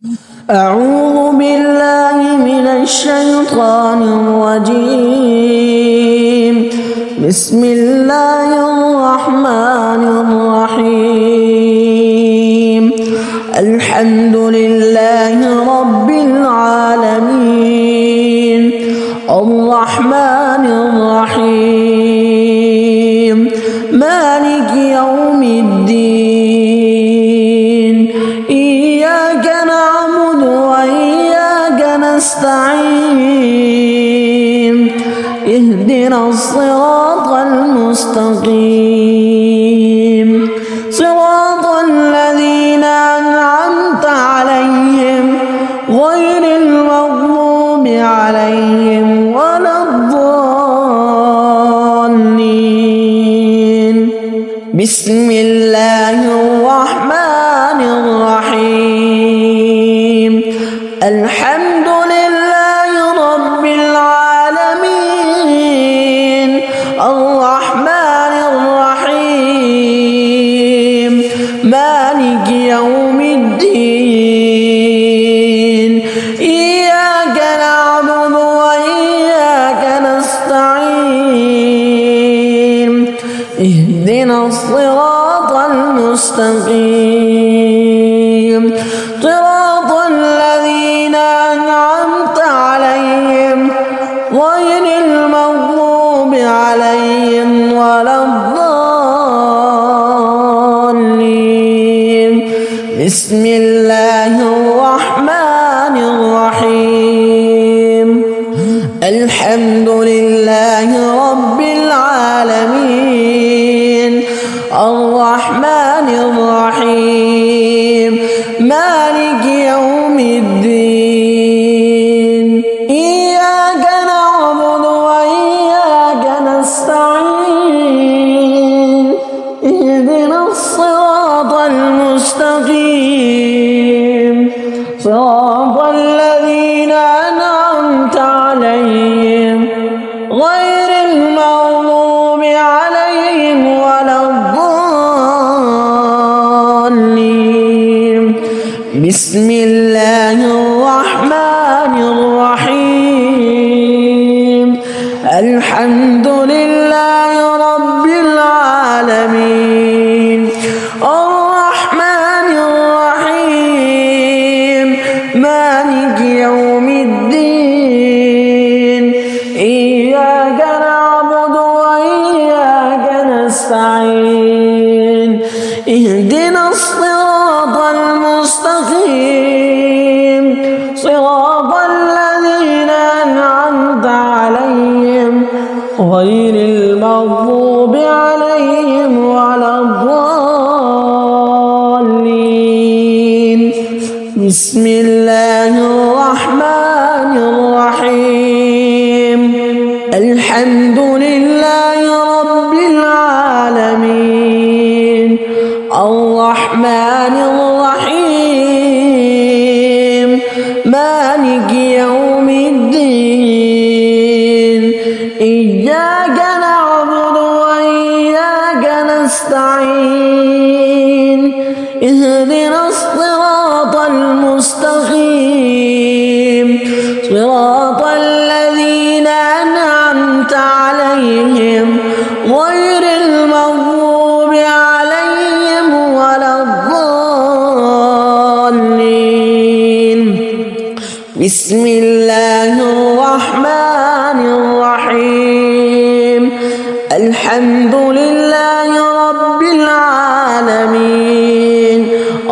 أعوذ بالله من الشيطان الرجيم. بسم الله الرحمن الرحيم. الحمد لله رب العالمين الرحمن الرحيم مالك يوم الدين إياك نعبد وإياك نستعين اهدنا الصراط المستقيم صراط الذين أنعمت عليهم غير المغضوب عليهم ولا الضالين. بسم الله الرحمن الرحيم. الحمد لله رب العالمين الرحمن الرحيم مالك يوم الدين إياك نعبد وإياك نستعين اهدنا الصراط المستقيم صراط الذين أنعمت عليهم غير المغضوب عليهم ولا الضالين. بسم الله الرحمن الرحيم. الحمد لله رب العالمين الرحمن الرحيم مالك يوم الدين إياك نعبد وإياك نستعين اهدنا الصراط المستقيم صراط الذين أنعمت عليهم غير المغضوب عليهم ولا الضالين. بسم الله الرحمن الرحيم. الحمد لله رب العالمين الرحمن الرحيم مالك يوم الدين إياك نعبد وإياك نستعين اهدنا الصراط المستقيم صراط الذين أنعمت عليهم غير المغضوب عليهم ولا الضالين. بسم الله الرحمن الرحيم. الحمد لله رب العالمين الرحمن الرحيم مالك يوم الدين إياك نعبد وإياك نستعين اهدنا الصراط المستقيم صراط الذين أنعمت عليهم غير المغضوب عليهم ولا الضالين. بسم الله الرحمن الرحيم. الحمد لله رب العالمين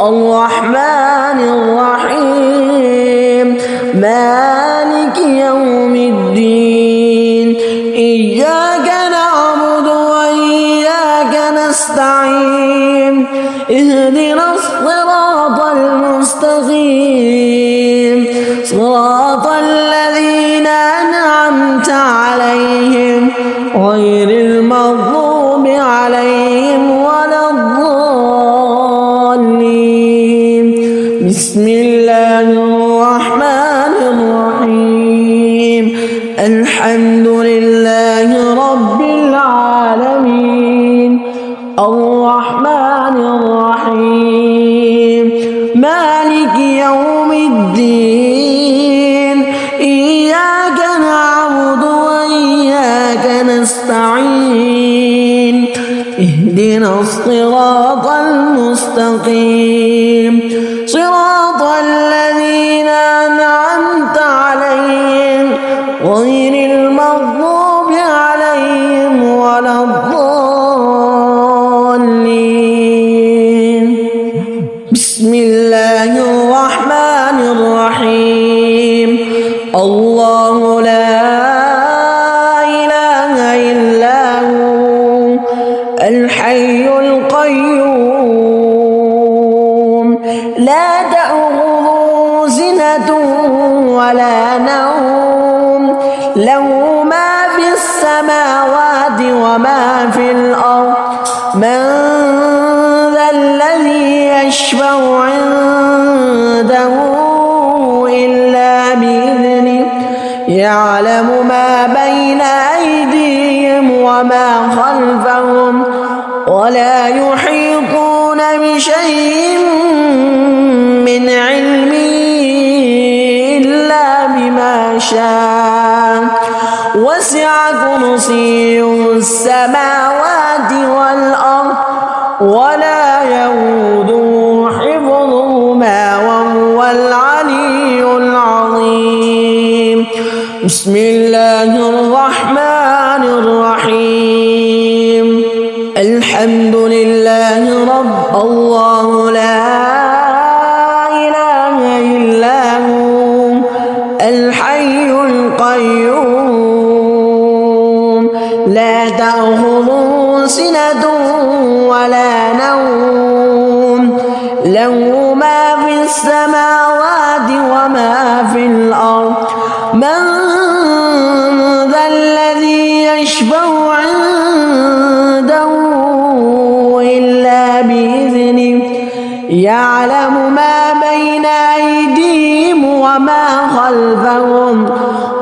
الرحمن الرحيم مالك يوم الدين إياك نعبد وإياك نستعين اهدنا الصراط المستقيم صراط الذين أنعمت عليهم غير المغضوب عليهم ولا الضالين. بسم الله الرحمن الرحيم. الحمد لله رب العالمين الرحمن الرحيم مالك يوم اهدنا الصراط المستقيم صراط الذين أنعمت عليهم غير المغضوب عليهم ولا الضالين. بسم الله الرحمن الرحيم. الله لا إله إلا هو الحي القيوم لا تأخذه سنة ولا نوم له ما في السماوات وما في الأرض من ذا الذي يشفع عنده إلا بإذنه يعلم ما بين أيديهم وما خلفهم ولا يحيطون بشيء من علمه إلا بما شاء وسع كرسيه السماوات والأرض ولا يؤوده حفظهما وهو العلي العظيم. بسم الله الرحمن الرحيم. الحمد لله رب الله لا إله إلا هو الحي القيوم لا تأخذه سنة ولا نوم له ما في السماوات وما في الأرض من ذا الذي يشفع عنده إلا بإذنه يعلم ما بين أيديهم وما خلفهم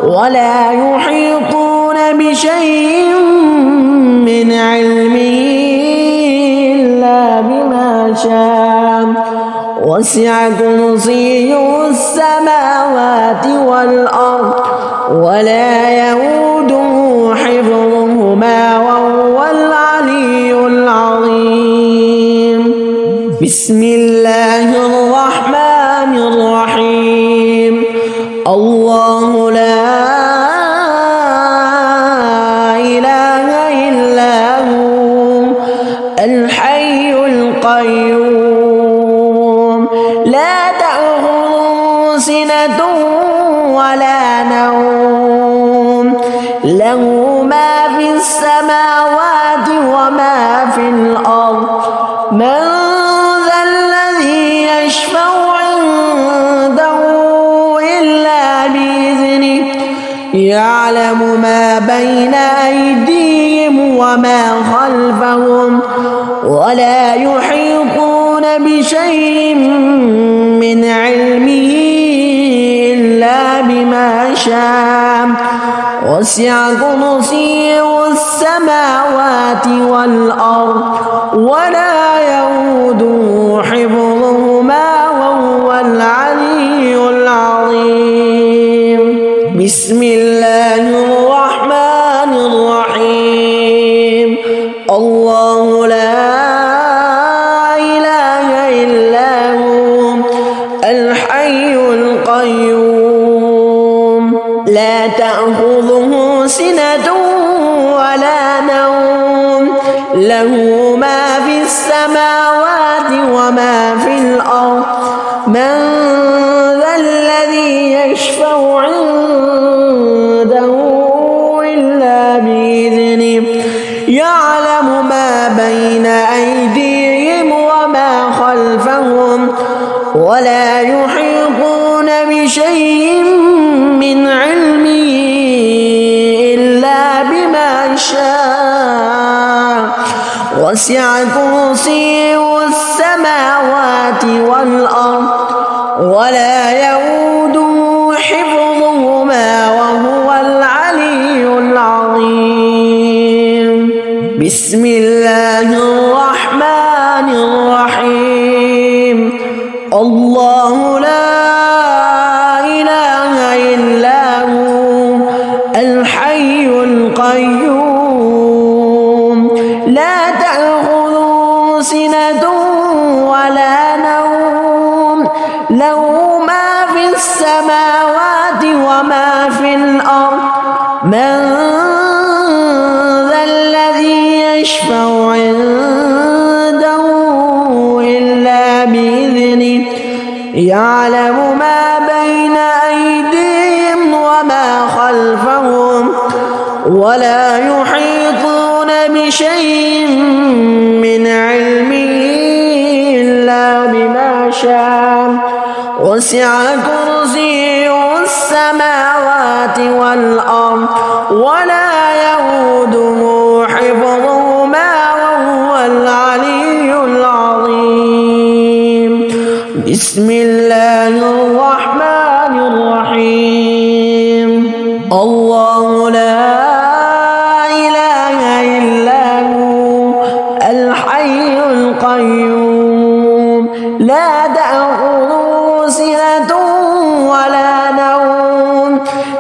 ولا يحيطون بشيء من علمه إلا بما شاء وسع كرسيه السماوات والأرض ولا يؤوده حفظهما وهو العلي العظيم. بسم الله الرحمن الرحيم. الله لا إله إلا هو الحي القيوم لا تأخذه سنة ولا نوم له ما في السماوات وما في الأرض من ذا الذي يشفع عنده إلا بإذنه يعلم ما بين أيديهم وما خلفهم ولا يحيطون بشيء من علمه إلا بما شاء وسع كرسيه السماوات والأرض ولا يؤوده حفظهما وهو العلي العظيم. بسم الله الرحمن الرحيم. الله لا إله إلا هو الحي القيوم لا تأخذه سنة ولا نوم له ما في السماوات وما في الأرض من ذا الذي يشفع عنده إلا بإذنه يعلم ما بين أيديهم وما خلفهم ولا يحيطون بشيء من علمه إلا بما شاء وسع كرسيه السماوات والأرض ولا يؤوده حفظهما وهو العلي العظيم. بسم الله الرحمن الرحيم. الله لا إله إلا هو الحي القيوم لا تأخذه ما في السماوات وما في الأرض من ذا الذي يشفع عنده إلا بإذنه يعلم ما بين أيديهم وما خلفهم ولا يحيطون بشيء من علمه إلا بما شاء وسع كرسيه السماوات والأرض ولا يئوده حفظهما وهو العلي العظيم. بسم الله الرحمن الرحيم. الله لا إله إلا هو الحي القيوم لا تأخذه سنة ولا نوم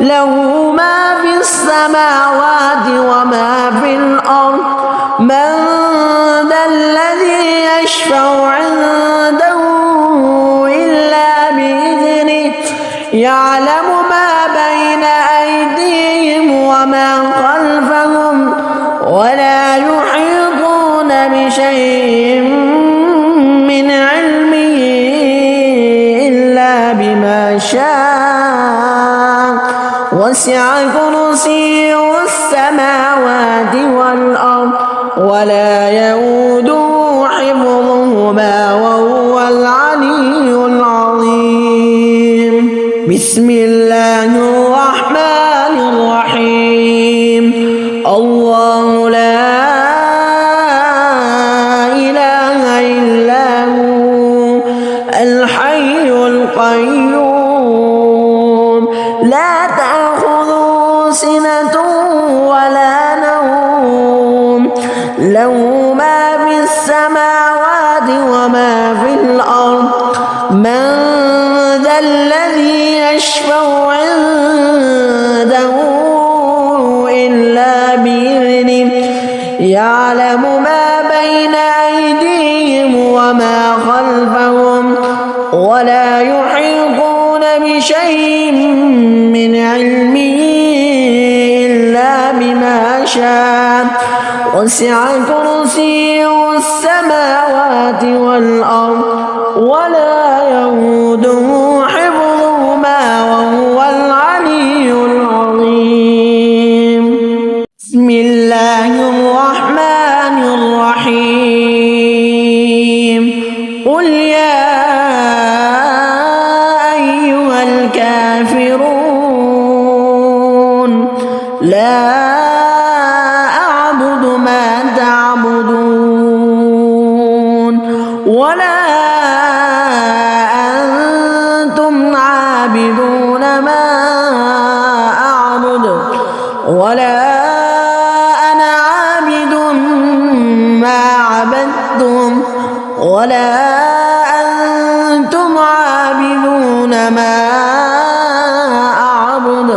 له ما في السماوات وما في الأرض من ذا الذي يشفع عنده إلا بإذنه يعلم ما بين أيديهم وما خلفهم ولا يحيطون بشيء من علمه إلا بما شاء وسع كرسيه السماوات والأرض ولا يئوده حفظهما وهو العلي العظيم. بسم الله الرحمن الرحيم. الله لا إله إلا هو الحي القيوم لا تأخذه سنة ولا نوم له ما في السماوات وما في الأرض من ذا الذي يشفع عنده إلا بإذنه يعلم ما بين أيديهم وما خلفهم ولا يحيطون بشيء من علمه إلا بما شاء وسع كرسيه السماوات والأرض ولا يئوده حفظهما وهو العلي العظيم. بسم الله الرحمن الرحيم. قل يا أيها الكافرون لا أعبد ما تعبدون ولا أنتم عابدون ما أعبد ولا أنا عابد ما عبدتم ولا أنتم عابدون ما أعبد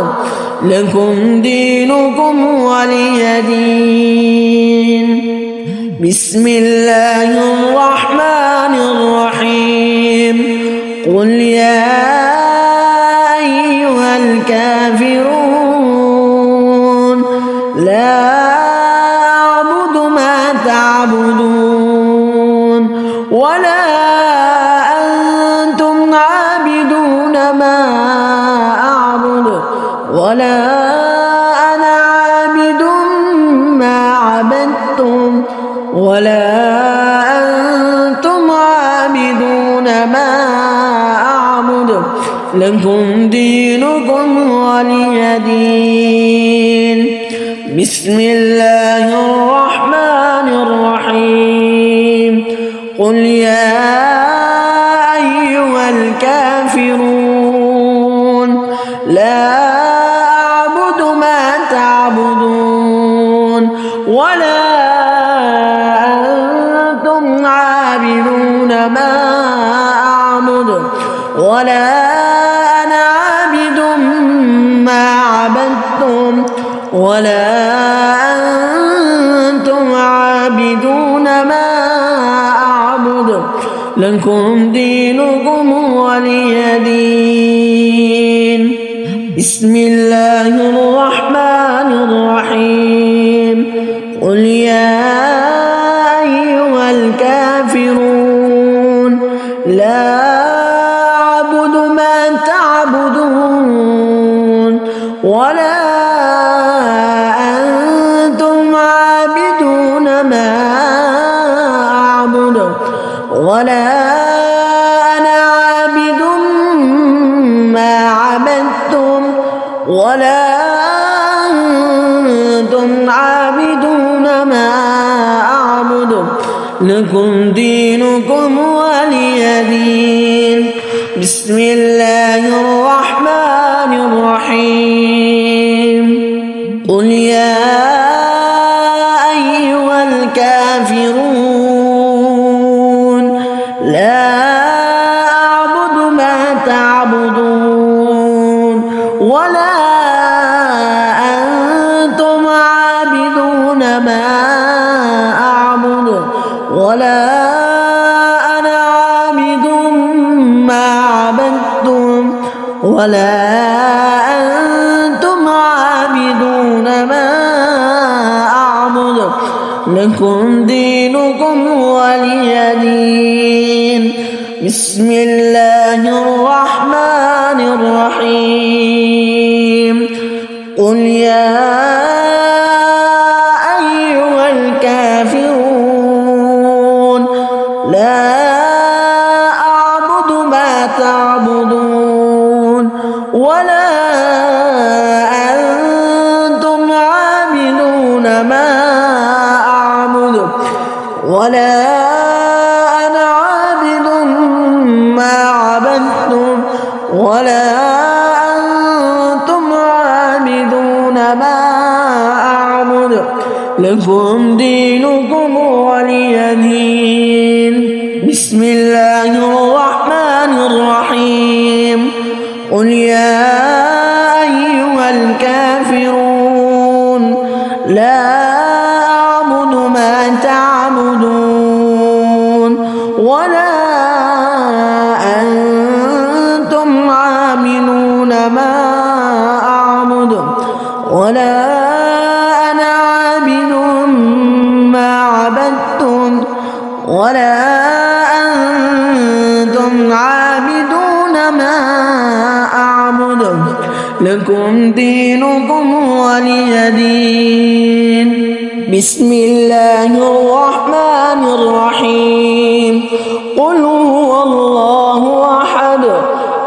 لكم دينكم ولي دين. بسم الله الرحمن الرحيم. قل يا أيها الكافرون لا أعبد ما تعبدون ولا أنتم عابدون ما أعبد ولا أنا عابد ما عبدتم ولا أنتم عابدون ما أعبد لكم دينكم ولي دين. بسم الله الرحمن الرحيم. قل يا أيها الكافرون لا أعبد ما تعبدون ولا أنتم عابدون ما أعبد ولا أنا عابد ما عبدتم ولا أنتم عابدون ما أعبد لكم دينكم ولي دين. بسم الله الرحمن الرحيم قل يا أيها الكافرون لا أعبد ما تعبدون ولا أنتم عابدون ما أعبد ولا أنا عابد ما عبدتم ولا أنتم عابدون ما أعبد لكم دينكم ولي دين. بسم الله الرحمن الرحيم قل يا أيها الكافرون لا أعبد ما تعبدون ولا أنتم عابدون ما أعبد ولا أنا عابد ما عبدتم ولا أنتم عابدون ما أعبد لكم دينكم ولي دين. بسم الله الرحمن الرحيم قل يا أيها الكافرون لا أعبد ما تعبدون ولا أنتم عابدون ما أعبد ولا أنا عابد ما عبدتم ولا أنتم عابدون ما أعبد لكم دينكم ولي دين. بسم الله الرحمن الرحيم قل يا أيها الكافرون لا أعبد ما تعبدون ولا أنتم عابدون ما أعبد ولا أنا عابد ما عبدتم ولا أنتم عابدون ما أعبد لكم دينكم ولي دين. بسم الله الرحمن الرحيم قل هو الله أحد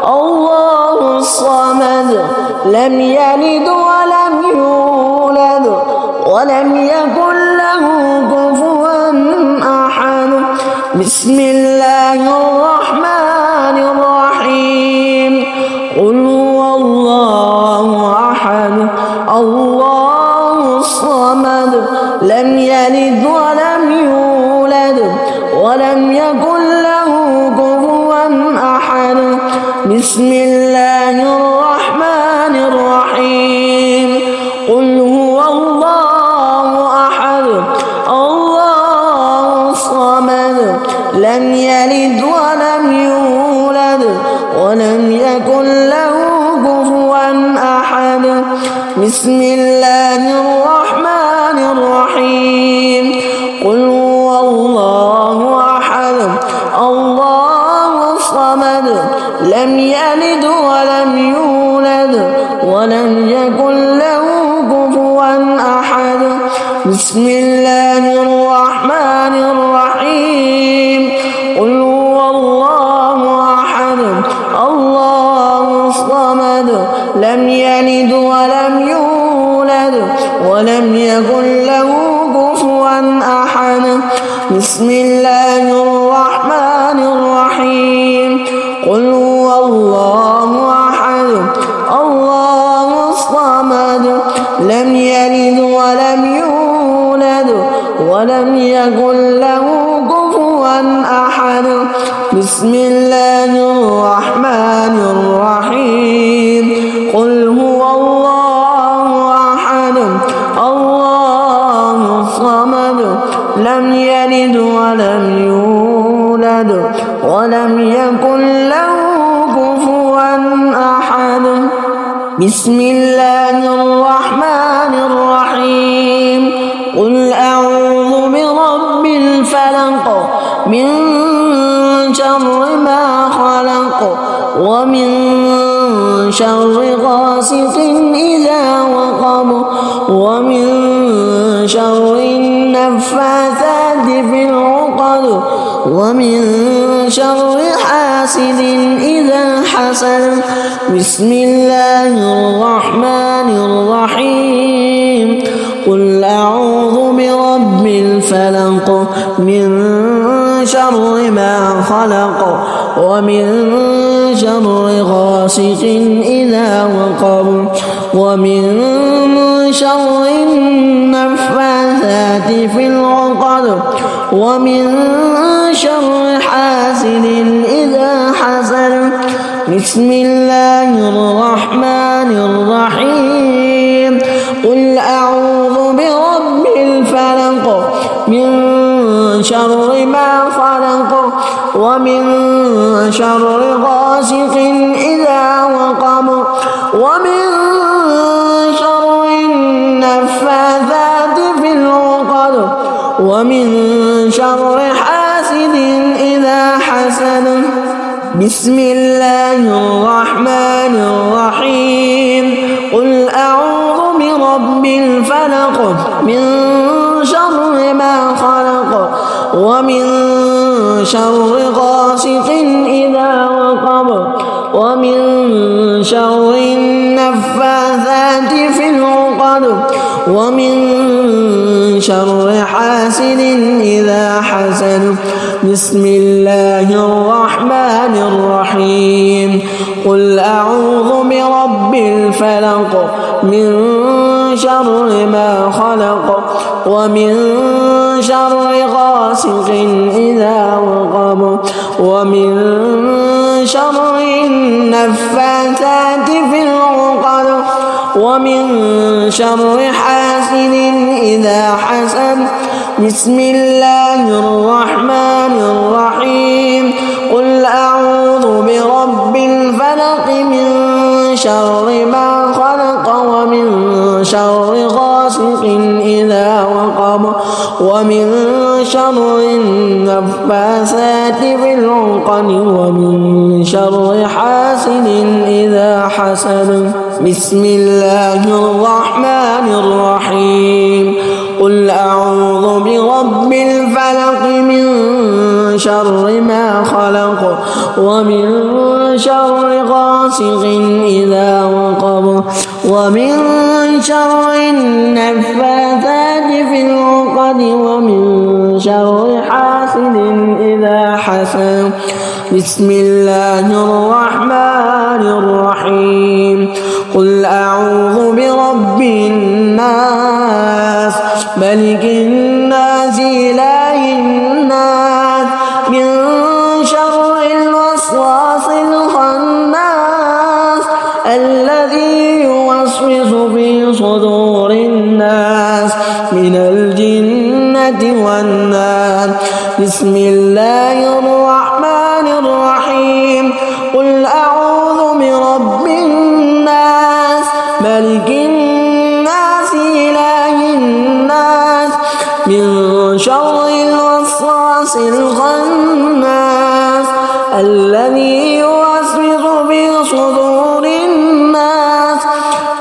الله الصمد لم يلد ولم يولد ولم يكن له كفوا أحد. بسم الله الرحمن الرحيم قل هو الله أحد الله الصمد لم يلد ولم يولد ولم يكن له كفوا أحد. بسم الله الرحمن الرحيم قل هو الله أحد الله الصمد لم يلد ولم يولد ولم يكن له كفوا أحد. بسم الله الرحمن الرحيم قل هو الله أحد الله الصمد لم يلد ولم يولد ولم يكن له كفوا أحد. بسم الله الرحمن الرحيم قل هو الله أحد الله الصمد لم يلد ولم يولد ولم يكن له كفوا أحد. بسم الله الرحمن الرحيم قل هو الله أحد الله الصمد لم يلد ولم يولد ولم يكن له كفوا أحد. بسم الله الرحمن الرحيم قل هو الله أحد الله الصمد لم يلد ولم يولد ولم يكن له كفوا أحد. بسم الله الرحمن الرحيم قل أعوذ برب الفلق من شر ما خلق ومن شر غاسق إذا وقب ومن شر النفاثات في العقد ومن شر حاسد إذا حسد بسم الله الرحمن الرحيم قل أعوذ برب الفلق من شر ما خلق ومن شر غاسق إذا وقب ومن شر النفاثات في العقد ومن شر حاسد إذا حسد بسم الله الرحمن الرحيم قل أعوذ برب الفلق من شر ما خلق ومن شر غاسق إذا وقب ومن شر النفاثات في العقد ومن شر حاسد إذا حسد بسم الله الرحمن الرحيم قل أعوذ برب الفلق من شر ما خلق ومن شر غاسق إذا وقب ومن شر النفاثات في العقد ومن شر حاسد إذا حسد بسم الله الرحمن الرحيم قل أعوذ برب الفلق من شر ما خلق ومن شر غاسق إذا وقب ومن شر النفاثات في العقد ومن شر حاسد إذا حسد بسم الله الرحمن الرحيم قل أعوذ برب الفلق من شر ما خلق ومن شر غاسق إذا وقب ومن شر النفاثات في العقد ومن شر حاسد إذا حسد بسم الله الرحمن الرحيم قل أعوذ برب الفلق من شر ما خلق ومن شر غاسق إذا وقب ومن شر النفاثات في العقد ومن شر حاسد إذا حسد بسم الله الرحمن الرحيم قل أعوذ برب الناس ملك الناس إله الناس من شر الوسواس الخناس الذي يوسوس في صدور الناس من الجنة والناس بسم الله الرحمن الرحيم قل أعوذ برب الناس ملك الناس إله الناس من شر الوسواس الخناس الذي يوسوس في صدور الناس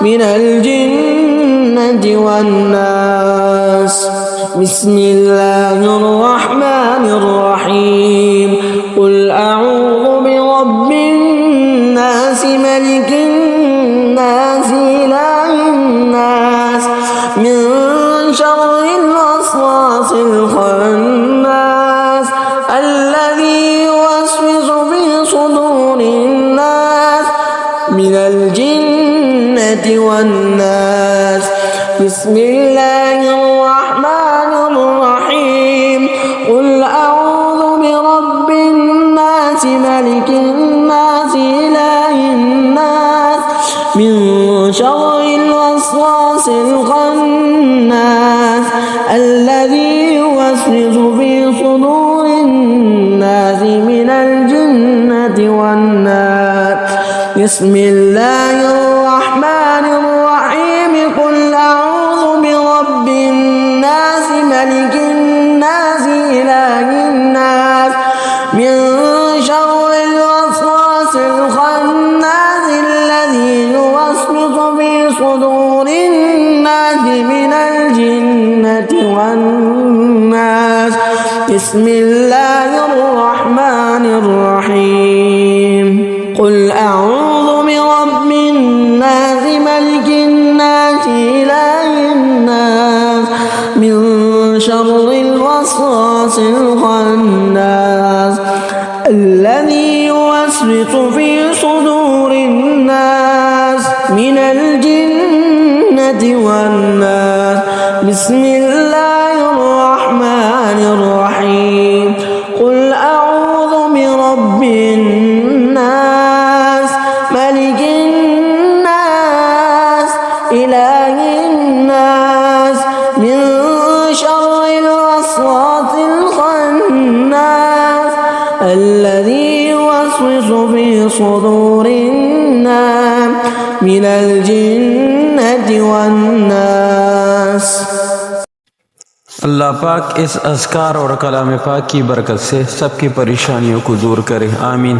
من الجنة والناس بسم الله الرحمن الرحيم قل أعوذ برب الناس ملك الناس إله الناس من شر الوسواس الخناس الذي يوسوس في صدور الناس من الجنة والناس بسم الله الرحمن الرحيم قل أعوذ برب الناس ملك الناس إله الناس من شر الوسواس الخناس الذي يوسوس في صدور الناس من الجنة والناس بسم الله الرحمن بسم الله الرحمن الرحيم قل أعوذ برب الناس ملك الناس إله الناس من شر الوسواس الخناس الذي يوسوس في صدور الناس من الجنة والناس بسم الله الرحمن الرحيم قل أعوذ برب الناس ملك الناس إله الناس من شر الوسواس الخناس الذي يوسوس في صدور الناس من الجنة والناس. अल्लाह पाक इस अज़कार और कलाम पाक की बरकत से सबकी परेशानियों को दूर करे, आमीन।